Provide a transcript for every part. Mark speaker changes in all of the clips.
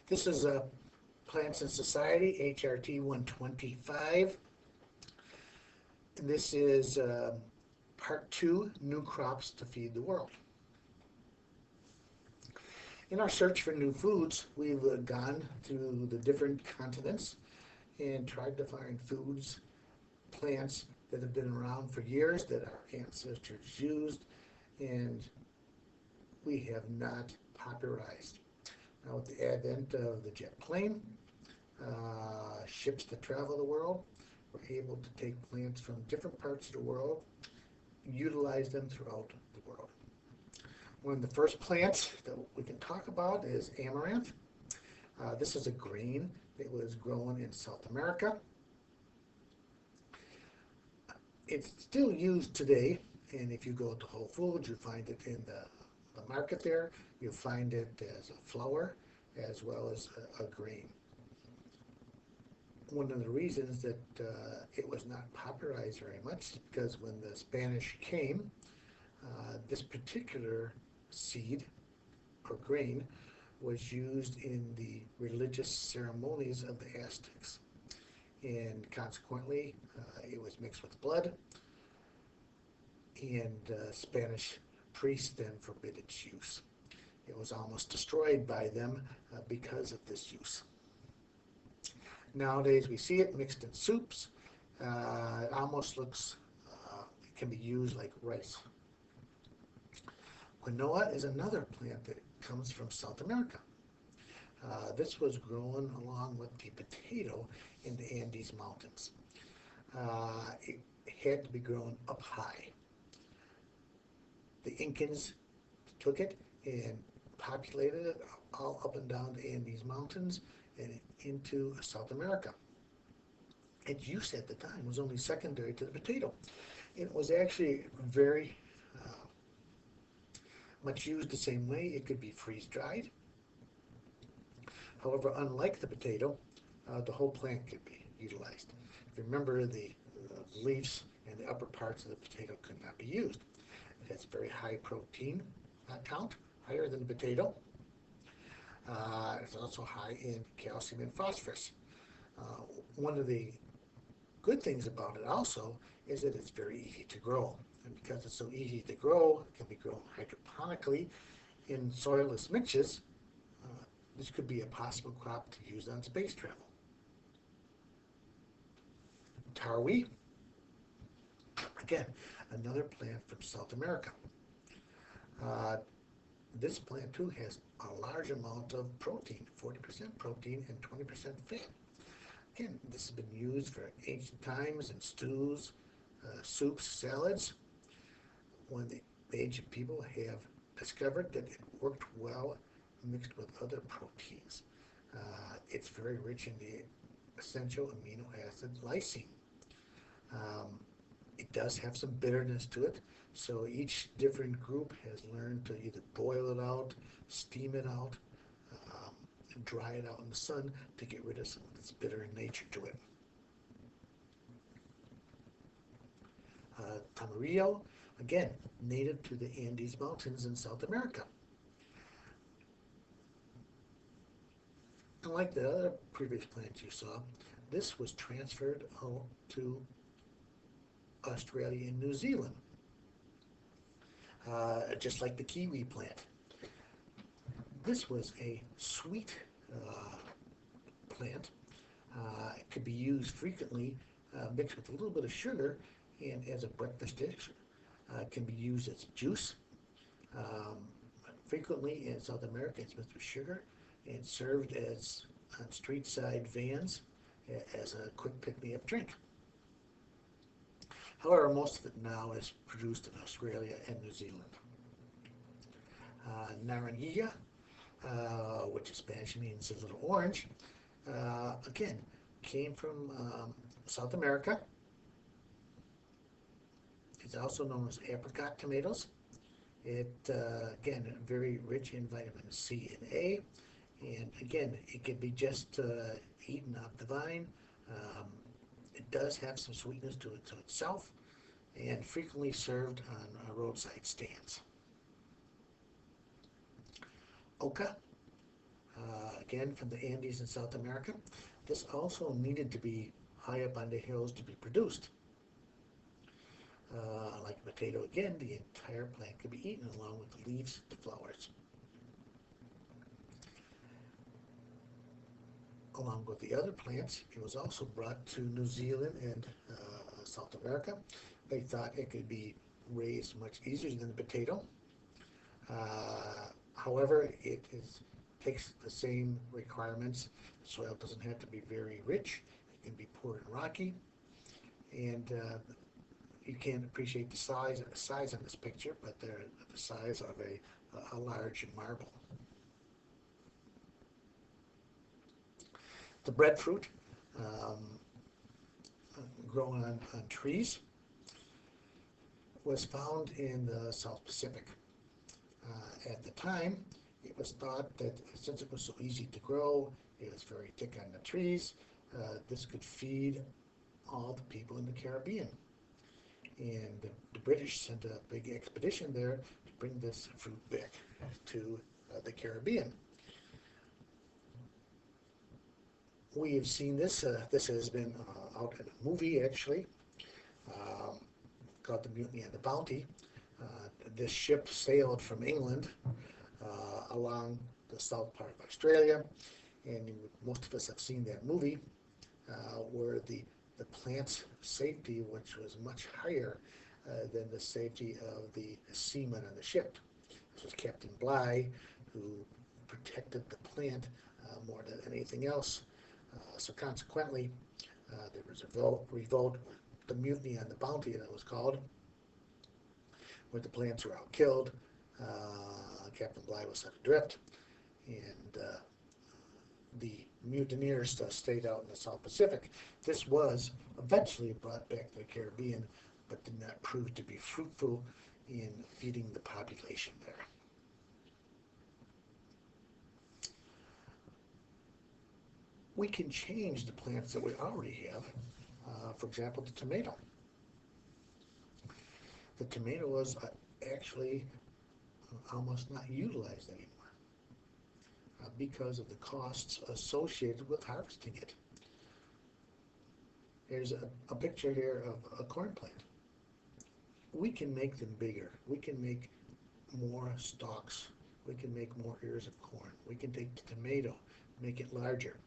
Speaker 1: This is Plants and Society, HRT-125. And this is part 2, New Crops to Feed the World. In our search for new foods, we've gone to the different continents and tried to find foods, plants that have been around for years, that our ancestors used, and we have not popularized. Now, with the advent of the jet plane, ships that travel the world, we're able to take plants from different parts of the world, utilize them throughout the world. One of the first plants that we can talk about is amaranth. This is a grain that was grown in South America. It's still used today, and if you go to Whole Foods, you find it in the market there. You'll find it as a flower as well as a grain. One of the reasons that it was not popularized very much is because when the Spanish came, this particular seed or grain was used in the religious ceremonies of the Aztecs, and consequently it was mixed with blood, and Spanish priests then forbid its use. It was almost destroyed by them because of this use. Nowadays we see it mixed in soups. It almost looks, it can be used like rice. Quinoa is another plant that comes from South America. This was grown along with the potato in the Andes Mountains. It had to be grown up high. The Incans took it and populated it all up and down the Andes Mountains and into South America. Its use at the time was only secondary to the potato. It was actually very much used the same way. It could be freeze-dried. However, unlike the potato, the whole plant could be utilized. If you remember, the leaves and the upper parts of the potato could not be used. It has very high protein count, higher than the potato. It's also high in calcium and phosphorus. One of the good things about it also is that it's very easy to grow. And because it's so easy to grow, it can be grown hydroponically in soilless niches. This could be a possible crop to use on space travel. Tarwi, again, another plant from South America. This plant too has a large amount of protein, 40% protein and 20% fat. Again, this has been used for ancient times in stews, soups, salads. When the ancient people have discovered that it worked well mixed with other proteins. It's very rich in the essential amino acid lysine. It does have some bitterness to it, so each different group has learned to either boil it out, steam it out, and dry it out in the sun to get rid of some of its bitter nature to it. Tamarillo, again, native to the Andes Mountains in South America. Unlike the other previous plants you saw, this was transferred out to Australia and New Zealand, just like the kiwi plant. This was a sweet plant. It could be used frequently, mixed with a little bit of sugar, and as a breakfast dish. It can be used as juice. Frequently in South America, it's mixed with sugar and served as on street side vans as a quick pick-me-up drink. However, most of it now is produced in Australia and New Zealand. Naranjilla, which in Spanish means a little orange, again, came from South America. It's also known as apricot tomatoes. It, again, very rich in vitamin C and A. And again, it can be just eaten off the vine. It does have some sweetness to it to itself, and frequently served on roadside stands. Oca, again from the Andes in South America. This also needed to be high up on the hills to be produced. Like potato, again, the entire plant could be eaten along with the leaves, the flowers. Along with the other plants, it was also brought to New Zealand and South America. They thought it could be raised much easier than the potato. However, takes the same requirements. The soil doesn't have to be very rich. It can be poor and rocky. And you can't appreciate the size in this picture, but they're the size of a large marble. The breadfruit, grown on trees, was found in the South Pacific. At the time, it was thought that since it was so easy to grow, it was very thick on the trees, this could feed all the people in the Caribbean. And the British sent a big expedition there to bring this fruit back to the Caribbean. We have seen this. This has been out in a movie, actually, called The Mutiny on the Bounty. This ship sailed from England along the south part of Australia, and most of us have seen that movie, where the plant's safety, which was much higher than the safety of the seamen on the ship. This was Captain Bligh, who protected the plant more than anything else. So consequently, there was a revolt, the Mutiny on the Bounty, that it was called, where the plants were all killed. Captain Bligh was set adrift, and the mutineers stayed out in the South Pacific. This was eventually brought back to the Caribbean, but did not prove to be fruitful in feeding the population there. We can change the plants that we already have. For example, the tomato. The tomato was actually almost not utilized anymore because of the costs associated with harvesting it. Here's a picture here of a corn plant. We can make them bigger. We can make more stalks. We can make more ears of corn. We can take the tomato, make it larger.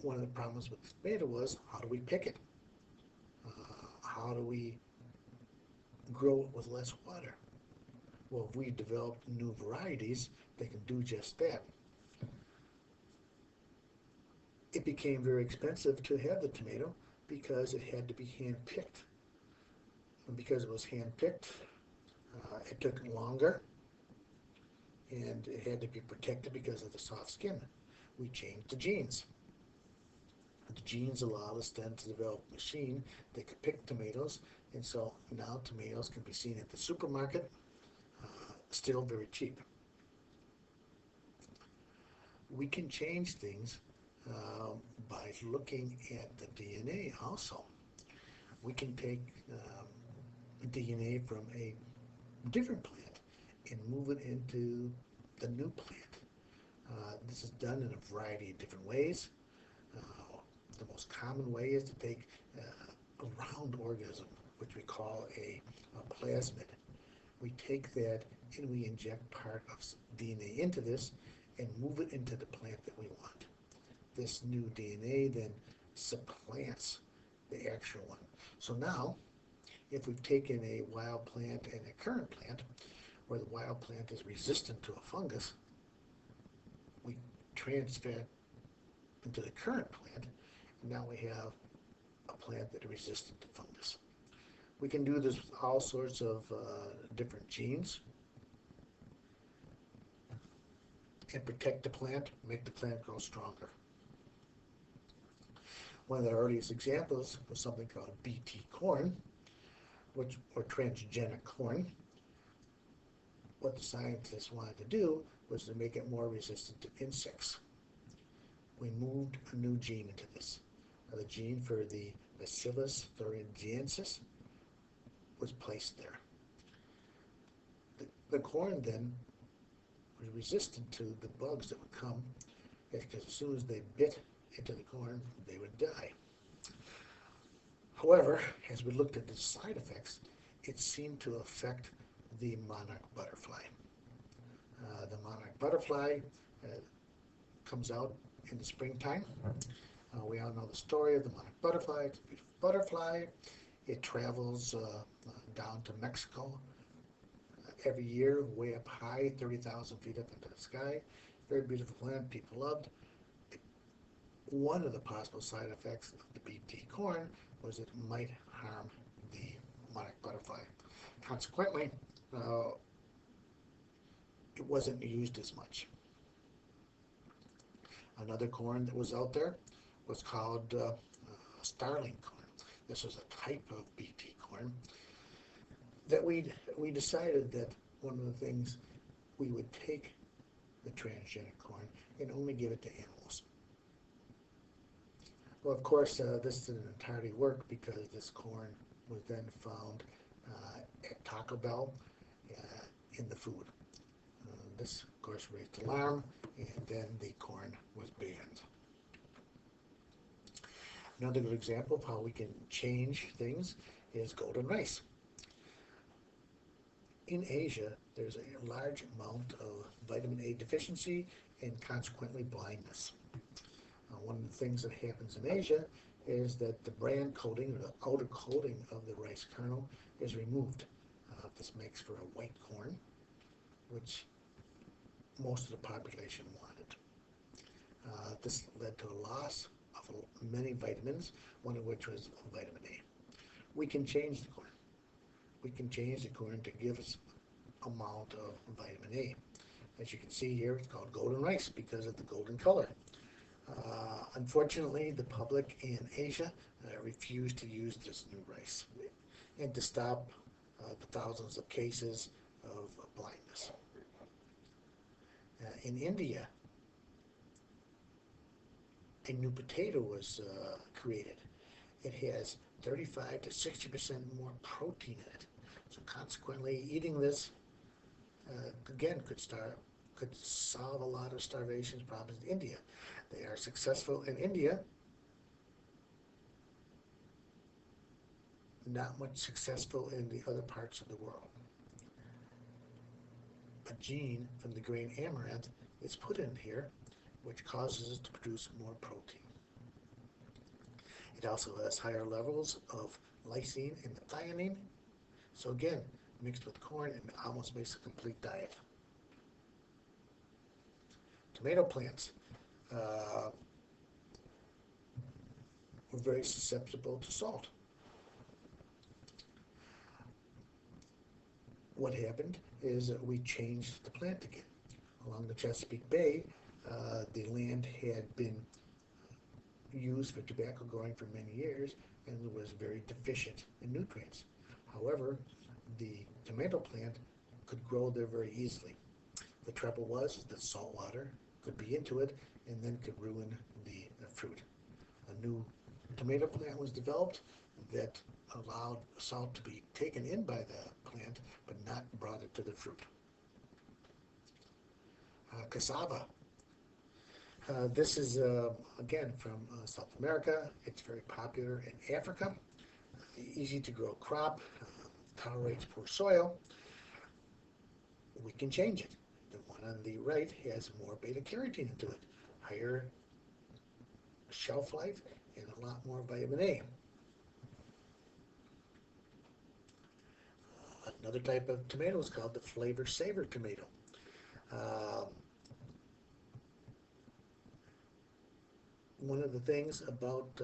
Speaker 1: One of the problems with the tomato was, how do we pick it? How do we grow it with less water? Well, if we developed new varieties, they can do just that. It became very expensive to have the tomato because it had to be hand-picked. And because it was hand-picked, it took longer, and it had to be protected because of the soft skin. We changed the genes. The genes allowed us then to develop a machine that could pick tomatoes, and so now tomatoes can be seen at the supermarket, still very cheap. We can change things by looking at the DNA also. We can take DNA from a different plant and move it into the new plant. This is done in a variety of different ways. The most common way is to take a round organism, which we call a plasmid. We take that and we inject part of DNA into this and move it into the plant that we want. This new DNA then supplants the actual one. So now, if we've taken a wild plant and a current plant, where the wild plant is resistant to a fungus, we transfer it into the current plant, and now we have a plant that is resistant to fungus. We can do this with all sorts of different genes and protect the plant, make the plant grow stronger. One of the earliest examples was something called BT corn, or transgenic corn. What the scientists wanted to do was to make it more resistant to insects. We moved a new gene into this. The gene for the Bacillus thuringiensis was placed there. The corn then was resistant to the bugs that would come because as soon as they bit into the corn, they would die. However, as we looked at the side effects, it seemed to affect the monarch butterfly. The monarch butterfly comes out in the springtime. We all know the story of the monarch butterfly. It's a beautiful butterfly. It travels down to Mexico every year, way up high, 30,000 feet up into the sky. Very beautiful plant, people loved. One of the possible side effects of the BT corn was it might harm the monarch butterfly. Consequently, it wasn't used as much. Another corn that was out there was called starling corn. This was a type of BT corn that we decided that one of the things we would take the transgenic corn and only give it to animals. Well, of course, this didn't entirely work because this corn was then found at Taco Bell in the food. This, of course, raised alarm, and then the corn was banned. Another good example of how we can change things is golden rice. In Asia, there's a large amount of vitamin A deficiency and consequently blindness. One of the things that happens in Asia is that the bran coating, or the outer coating of the rice kernel, is removed. This makes for a white corn, which most of the population wanted. This led to a loss of many vitamins, one of which was vitamin A. We can change the corn. We can change the corn to give us amount of vitamin A. As you can see here, it's called golden rice because of the golden color. Unfortunately, the public in Asia refused to use this new rice and to stop the thousands of cases of blindness. In India, a new potato was created. It has 35 to 60% more protein in it. So consequently, eating this, again, could solve a lot of starvation problems in India. They are successful in India, not much successful in the other parts of the world. A gene from the grain amaranth is put in here, which causes it to produce more protein. It also has higher levels of lysine and methionine. So again, mixed with corn, it almost makes a complete diet. Tomato plants were very susceptible to salt. What happened is that we changed the plant again. Along the Chesapeake Bay, the land had been used for tobacco growing for many years and was very deficient in nutrients. However, the tomato plant could grow there very easily. The trouble was that salt water could be into it and then could ruin the fruit. A new tomato plant was developed that allowed salt to be taken in by the plant but not brought it to the fruit. Cassava. This is, again, from South America. It's very popular in Africa. Easy to grow crop, tolerates poor soil. We can change it. The one on the right has more beta-carotene into it, higher shelf life, and a lot more vitamin A. Another type of tomato is called the flavor saver tomato. One of the things about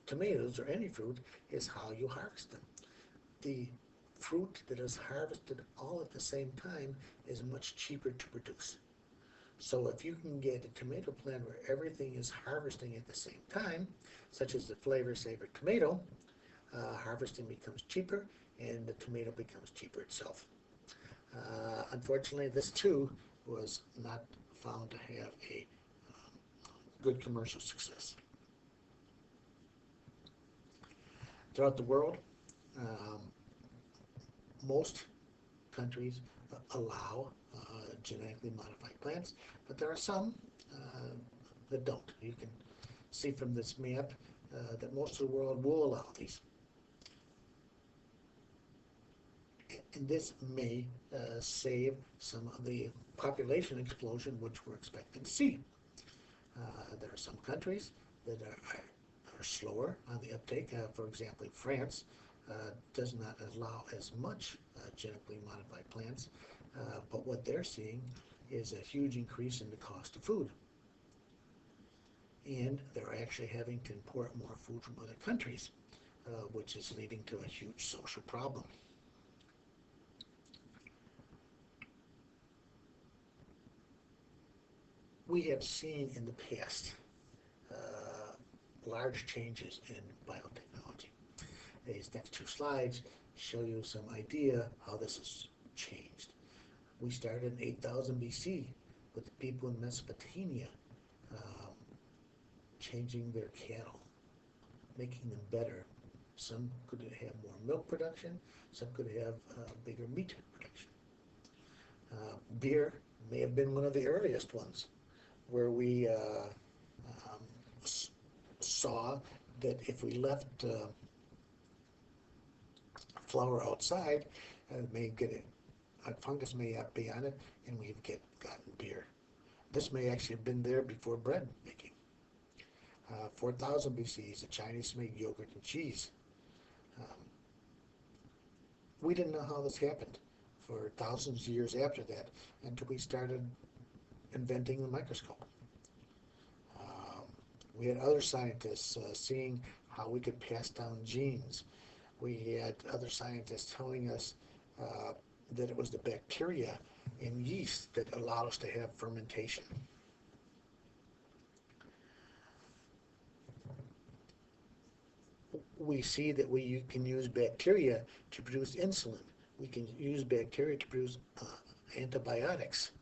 Speaker 1: tomatoes or any fruit is how you harvest them. The fruit that is harvested all at the same time is much cheaper to produce. So if you can get a tomato plant where everything is harvesting at the same time, such as the flavor saver tomato, harvesting becomes cheaper and the tomato becomes cheaper itself. Unfortunately, this too was not found to have a good commercial success. Throughout the world, most countries allow genetically modified plants, but there are some that don't. You can see from this map that most of the world will allow these. And this may save some of the population explosion which we're expecting to see. There are some countries that are slower on the uptake. For example, France does not allow as much genetically modified plants, but what they're seeing is a huge increase in the cost of food. And they're actually having to import more food from other countries, which is leading to a huge social problem. We have seen in the past large changes in biotechnology. These next two slides show you some idea how this has changed. We started in 8000 BC with the people in Mesopotamia changing their cattle, making them better. Some could have more milk production, some could have bigger meat production. Beer may have been one of the earliest ones, where we saw that if we left flour outside, may get a fungus may be on it, and we've gotten beer. This may actually have been there before bread making. 4000 BC, the Chinese made yogurt and cheese. We didn't know how this happened for thousands of years after that until we started inventing the microscope. We had other scientists seeing how we could pass down genes. We had other scientists telling us that it was the bacteria and yeast that allowed us to have fermentation. We see that we can use bacteria to produce insulin. We can use bacteria to produce antibiotics.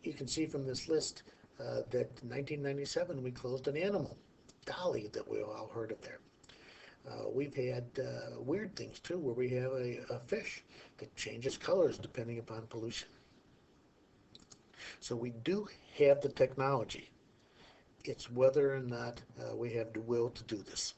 Speaker 1: You can see from this list that in 1997 we closed an animal, Dolly, that we all heard of there. We've had weird things too, where we have a fish that changes colors depending upon pollution. So we do have the technology. It's whether or not we have the will to do this.